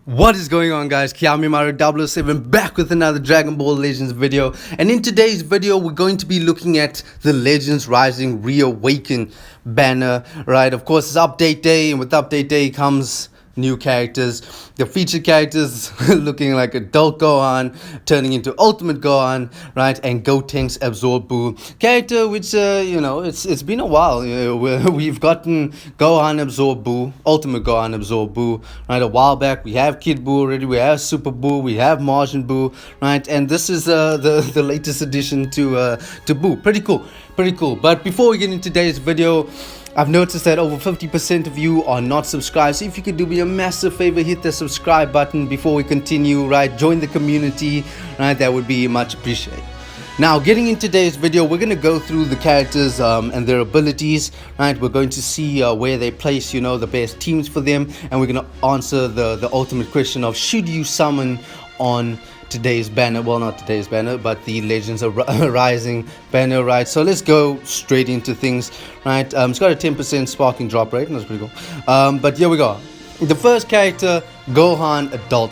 What is going on, guys? Kiamimaru 007 back with another Dragon Ball Legends video, and in today's video we're going to be looking at the Legends Rising Reawaken banner. Right, of course it's update day, and with update day comes new characters. The featured characters looking like adult Gohan turning into Ultimate Gohan, right? And Gotenks Absorb Boo character, which it's been a while. We've gotten Gohan Absorb Boo, Ultimate Gohan Absorb Boo, right? A while back. We have Kid Boo already. We have Super Boo. We have Martian Boo, right? And this is the latest addition to Boo. Pretty cool. But before we get into today's video, I've noticed that over 50% of you are not subscribed, so if you could do me a massive favor, hit the subscribe button before we continue, right? Join the community, right? That would be much appreciated. Now, getting into today's video, we're going to go through the characters and their abilities, right? We're going to see where they place, the best teams for them, and we're going to answer the ultimate question of should you summon on today's banner. Well, not today's banner, but the Legends are Rising banner, right? So let's go straight into things, right? It's got a 10% sparking drop rate, and that's pretty cool. But here we go. The first character, Gohan, adult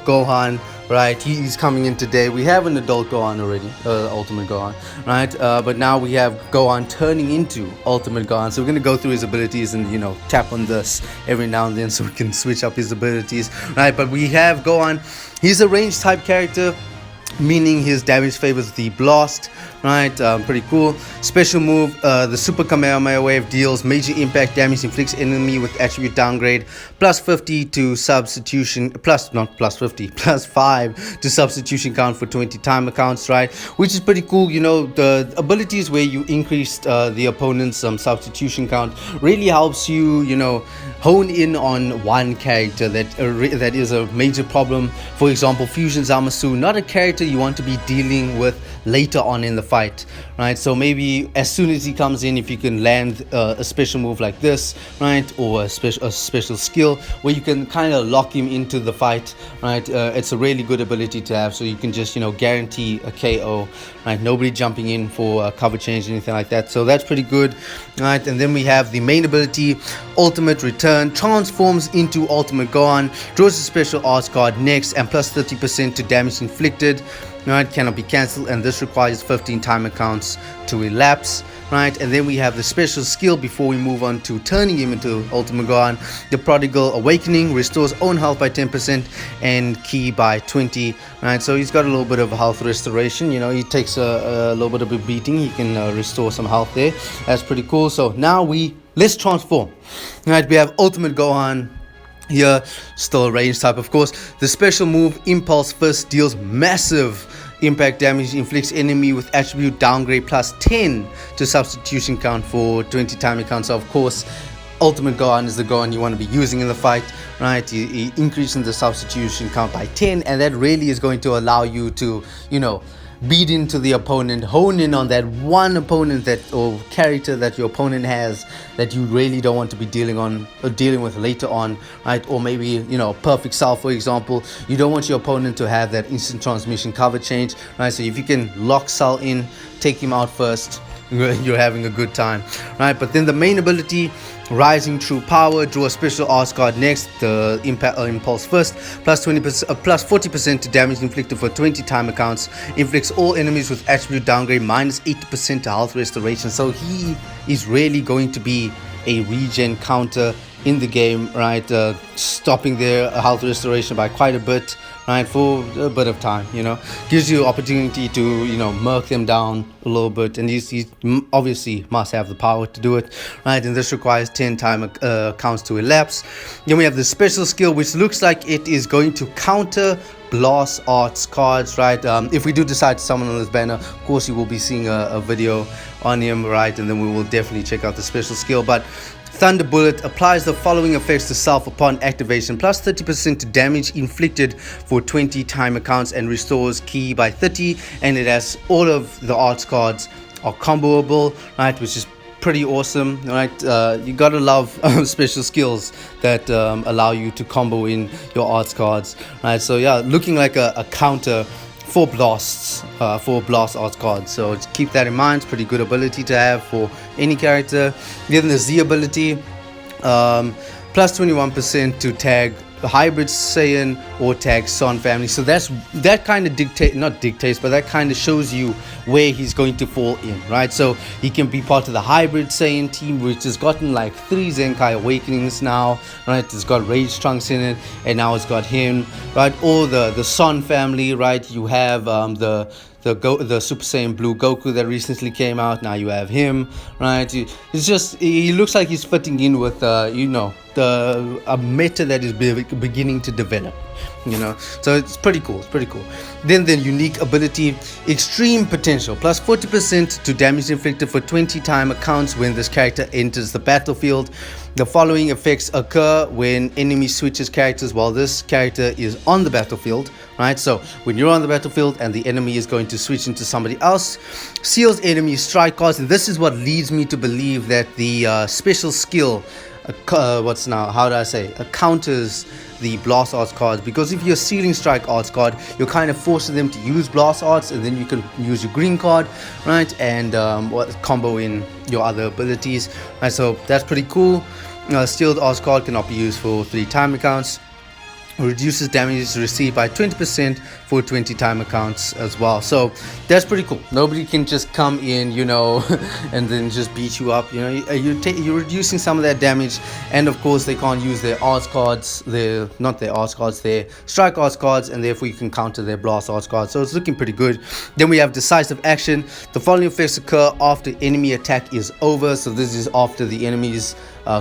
Gohan, right? He's coming in today. We have an adult Gohan already, Ultimate Gohan, right? But now we have Gohan turning into Ultimate Gohan. So we're gonna go through his abilities and tap on this every now and then so we can switch up his abilities, right? But we have Gohan. He's a range type character, meaning his damage favors the blast, right? Pretty cool. Special move, the Super Kamehameha Wave deals major impact damage, inflicts enemy with attribute downgrade, plus 50 to substitution, plus 5 to substitution count for 20 timer counts, right? Which is pretty cool. The abilities where you increased the opponent's substitution count really helps you, hone in on one character that is a major problem. For example, Fusion Zamasu, not a character you want to be dealing with later on in the fight, right? So maybe as soon as he comes in, if you can land a special move like this, right, or a special skill where you can kind of lock him into the fight, right? It's a really good ability to have, so you can just guarantee a KO, right? Nobody jumping in for a cover change or anything like that, so that's pretty good, right? And then we have the main ability, Ultimate Return, transforms into Ultimate Gohan, draws a special arts card next, and plus 30% to damage inflicted, right? Cannot be cancelled, and this requires 15 timer counts to elapse, right? And then we have the special skill before we move on to turning him into Ultimate Gohan. The Prodigal Awakening restores own health by 10% and ki by 20, right? So he's got a little bit of health restoration. He takes a little bit of a beating. He can restore some health there. That's pretty cool. So now let's transform, right? We have Ultimate Gohan here, still a range type, of course. The special move, Impulse Fist, deals massive impact damage, inflicts enemy with attribute downgrade plus 10 to substitution count for 20 timer counts. So of course, Ultimate Gohan is the Gohan you want to be using in the fight, right? He increasing the substitution count by 10, and that really is going to allow you to, beat into the opponent, hone in on that one opponent or character that your opponent has that you really don't want to be dealing with later on, right? Or maybe Perfect Cell, for example. You don't want your opponent to have that instant transmission cover change, right? So if you can lock Cell in, take him out first, you're having a good time, right? But then the main ability, Rising True Power, draw a special arts card next, the Impulse Fist, plus 40% to damage inflicted for 20 timer counts, inflicts all enemies with attribute downgrade minus 80% to health restoration. So he is really going to be a regen counter in the game, right? Stopping their health restoration by quite a bit, right, for a bit of time. Gives you opportunity to murk them down a little bit, and he obviously must have the power to do it, right? And this requires 10 timer counts to elapse. Then we have the special skill, which looks like it is going to counter blast arts cards, right? If we do decide to summon on this banner, of course you will be seeing a video on him, right? And then we will definitely check out the special skill. But Thunder Bullet applies the following effects to self upon activation, plus 30% to damage inflicted for 20 timer counts, and restores ki by 30, and it has all of the arts cards are comboable, right? Which is pretty awesome, right? You gotta love special skills that allow you to combo in your arts cards, right? So yeah, looking like a counter for blast arts cards, so keep that in mind. It's pretty good ability to have for any character. Then the Z ability, plus 21% to tag hybrid Saiyan or tag Son family. So that kind of dictates, but that kind of shows you where he's going to fall in, right? So he can be part of the hybrid Saiyan team, which has gotten like 3 Zenkai awakenings now, right? It's got Rage Trunks in it, and now it's got him, right? Or the Son family, right? You have the Super Saiyan Blue Goku that recently came out. Now you have him, right? It's just, he looks like he's fitting in with a meta that is beginning to develop, so it's pretty cool. Then the unique ability, Extreme Potential, plus 40% to damage inflicted for 20 time accounts when this character enters the battlefield. The following effects occur when enemy switches characters while this character is on the battlefield, right? So when you're on the battlefield and the enemy is going to switch into somebody else, seals enemy strike cards. This is what leads me to believe that the special skill counters the blast arts cards, because if you're sealing strike arts card, you're kind of forcing them to use blast arts, and then you can use your green card, right, and combo in your other abilities, right? So that's pretty cool. Sealed arts card cannot be used for 3 time accounts. Reduces damage received by 20% for 20 time accounts as well. So that's pretty cool. Nobody can just come in, and then just beat you up. You're reducing some of that damage, and of course they can't use their arts cards, their strike arts cards, and therefore you can counter their blast arts cards. So it's looking pretty good. Then we have decisive action. The following effects occur after enemy attack is over. So this is after the enemy's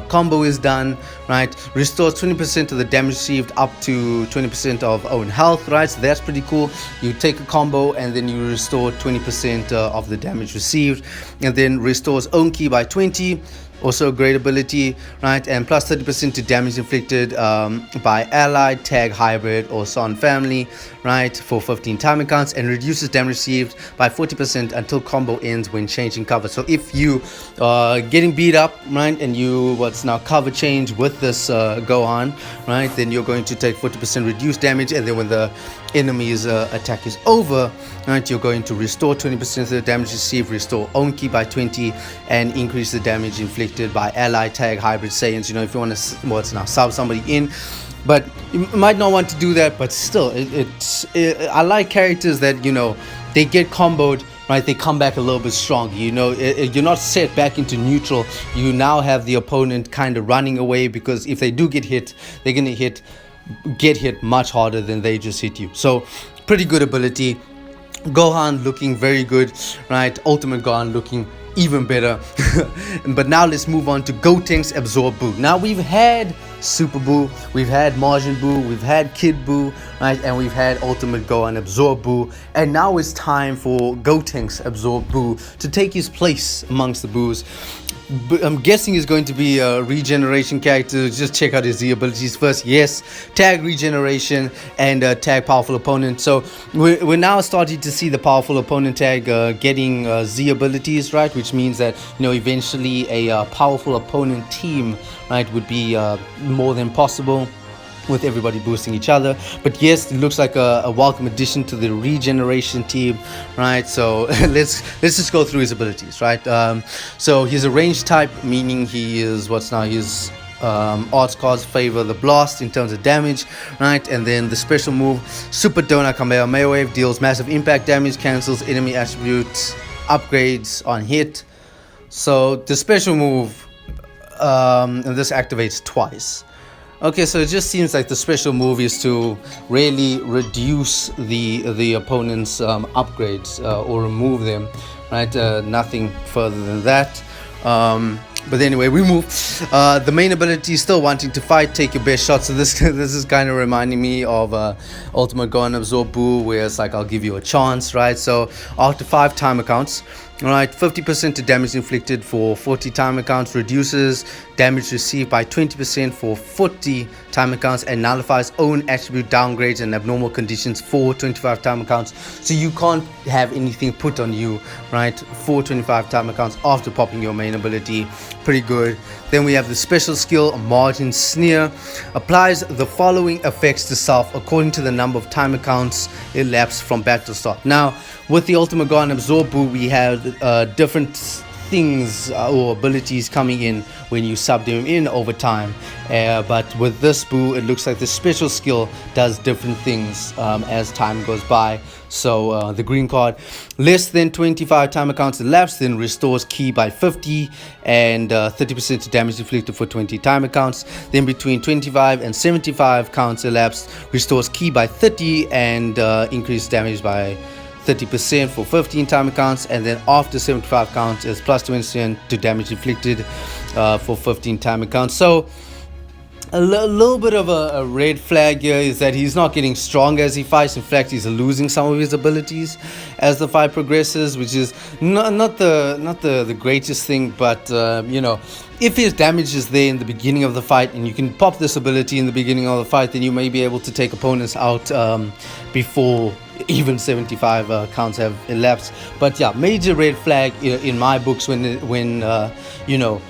combo is done, right? Restores 20% of the damage received up to 20% of own health, right? So that's pretty cool. You take a combo and then you restore 20% of the damage received, and then restores own ki by 20. Also a great ability, right? And plus 30% to damage inflicted by allied, tag, hybrid, or Son family, right? For 15 time accounts, and reduces damage received by 40% until combo ends when changing cover. So if you are getting beat up, right, and you cover change with this Gohan, right, then you're going to take 40% reduced damage, and then when the enemy's attack is over, right, you're going to restore 20% of the damage received, restore own ki by 20, and increase the damage inflicted by ally, tag, hybrid Saiyans. If you want to sub somebody in, but you might not want to do that, but still I like characters that they get comboed, right, they come back a little bit stronger. You're not set back into neutral. You now have the opponent kind of running away, because if they do get hit, they're gonna get hit much harder than they just hit you. So pretty good ability. Gohan looking very good, right? Ultimate Gohan looking even better. But now let's move on to Gotenks Absorb Buu. Now we've had Super Buu, we've had Majin Buu, we've had Kid Buu, right, and we've had Ultimate Gohan Absorb Buu, and now it's time for Gotenks Absorb Buu to take his place amongst the Boos. I'm guessing he's going to be a regeneration character. Just check out his Z abilities first. Yes, tag regeneration and tag powerful opponent. So we're now starting to see the powerful opponent tag getting Z abilities, right? Which means that eventually a powerful opponent team, right, would be more than possible, with everybody boosting each other. But yes, it looks like a welcome addition to the regeneration team, right? So let's just go through his abilities, right? So he's a range type, meaning he is his arts cards favor the blast in terms of damage, right? And then the special move, Super Donut Kamehameha Wave, deals massive impact damage, cancels enemy attributes, upgrades on hit. So the special move, and this activates twice. Okay, so it just seems like the special move is to really reduce the opponent's upgrades or remove them, right? Nothing further than that. But anyway, we move. The main ability is still wanting to fight, take your best shot. So this is kind of reminding me of Ultimate Gohan Absorb Buu, where it's like I'll give you a chance, right? So after 5 time accounts, right, 50% to damage inflicted for 40 time accounts, reduces damage received by 20% for 40 time accounts, and nullifies own attribute downgrades and abnormal conditions for 25 time accounts. So you can't have anything put on you, right, for 25 time accounts after popping your main ability. Pretty good. Then we have the special skill, Margin Sneer, applies the following effects to self according to the number of time accounts elapsed from battle start. Now with the Ultimate Gohan Absorb Buu, we have different things or abilities coming in when you sub them in over time. But with this Boo, it looks like the special skill does different things as time goes by. So the green card, less than 25 timer counts elapsed, then restores ki by 50 and 30% to damage inflicted for 20 timer counts. Then between 25 and 75 counts elapsed, restores ki by 30 and increased damage by 30% for 15 timer counts. And then after 75 counts is plus 20% to damage inflicted for 15 timer counts. So a little bit of a red flag here is that he's not getting stronger as he fights. In fact, he's losing some of his abilities as the fight progresses, which is not the greatest thing. But you know, if his damage is there in the beginning of the fight and you can pop this ability in the beginning of the fight, then you may be able to take opponents out before even 75 counts have elapsed. But yeah, major red flag in my books when you know,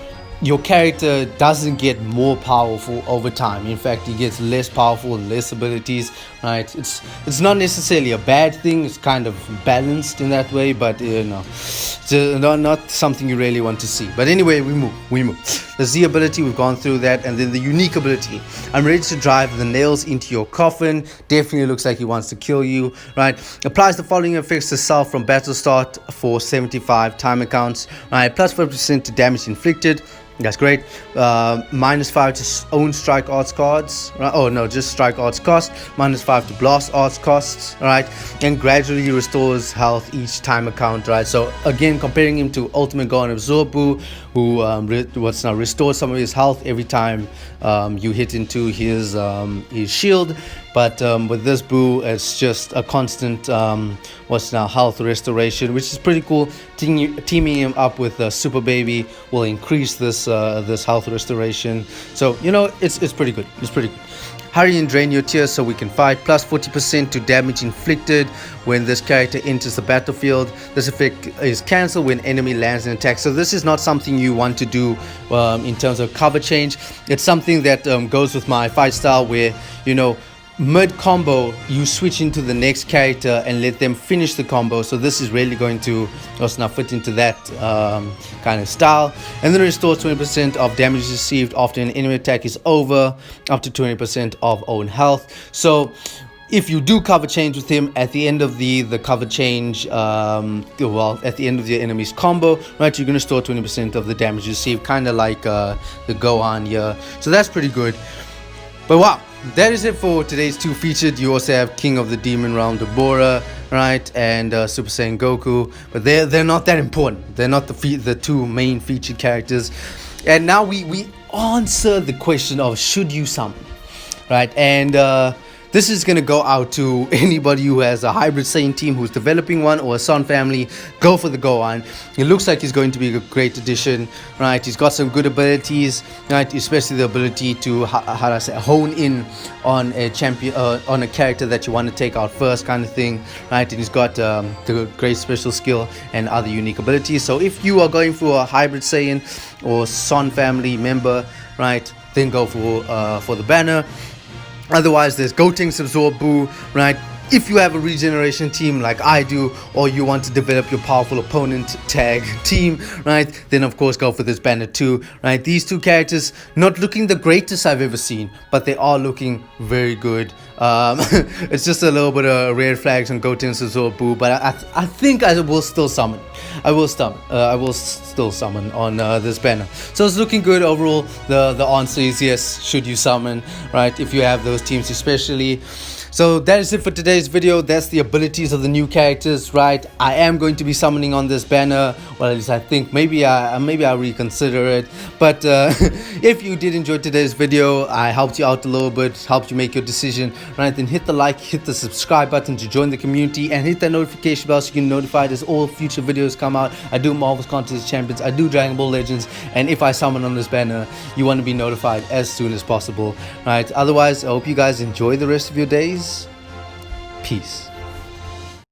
your character doesn't get more powerful over time. In fact, he gets less powerful and less abilities, right? It's not necessarily a bad thing. It's kind of balanced in that way, but you know, it's not something you really want to see. But anyway, we move. The Z ability, we've gone through that. And then the unique ability, I'm ready to drive the nails into your coffin. Definitely looks like he wants to kill you, right? Applies the following effects to self from battle start for 75 timer counts, right? Plus 5% to damage inflicted. That's great. -5 to own strike arts cards. Right? Oh no, just strike arts cost. -5 to blast arts costs. Right, and gradually restores health each time account. Right. So again, comparing him to Ultimate Gohan Absorb Boo, who restores some of his health every time you hit into his shield. But with this Boo, it's just a constant health restoration, which is pretty cool. Teaming him up with Super Baby will increase this health restoration. So you know, it's pretty good. It's pretty good. Hurry and drain your tears so we can fight. Plus 40% to damage inflicted when this character enters the battlefield. This effect is cancelled when enemy lands an attack. So this is not something you want to do in terms of cover change. It's something that goes with my fight style, where you know, mid combo you switch into the next character and let them finish the combo. So this is really going to also now fit into that kind of style. And then restores 20% of damage received after an enemy attack is over, up to 20% of own health. So if you do cover change with him at the end of the cover change, at the end of the enemy's combo, right, you're going to store 20% of the damage received, kind of like the Gohan here. So that's pretty good. But wow, that is it for today's two featured. You also have King of the Demon Realm Deborah, right, and Super Saiyan Goku, but they're not that important. They're not the two main featured characters. And now we answer the question of should you summon, right? And this is going to go out to anybody who has a hybrid Saiyan team who's developing one, or a Son family. Go for the Gohan. It looks like he's going to be a great addition, right? He's got some good abilities, right? Especially the ability to hone in on a champion, on a character that you want to take out first, kind of thing, right? And he's got the great special skill and other unique abilities. So if you are going for a hybrid Saiyan or Son family member, right, then go for the banner. Otherwise, there's Gotenks Absorb Boo, right? If you have a regeneration team like I do, or you want to develop your powerful opponent tag team, right, then of course go for this banner too, right? These two characters not looking the greatest I've ever seen, but they are looking very good. It's just a little bit of red flags on Gotenks Absorb Boo, but I think I will still summon. I will still summon on this banner. So it's looking good overall. The answer is yes, should you summon, right, if you have those teams especially. So that is it for today's video. That's the abilities of the new characters, right? I am going to be summoning on this banner. Well, at least I think. Maybe I'll reconsider it. But if you did enjoy today's video, I helped you out a little bit, helped you make your decision, right? Then hit the like, hit the subscribe button to join the community, and hit that notification bell so you can be notified as all future videos come out. I do Marvel's Contest Champions, I do Dragon Ball Legends, and if I summon on this banner, you want to be notified as soon as possible, right? Otherwise, I hope you guys enjoy the rest of your days. Peace.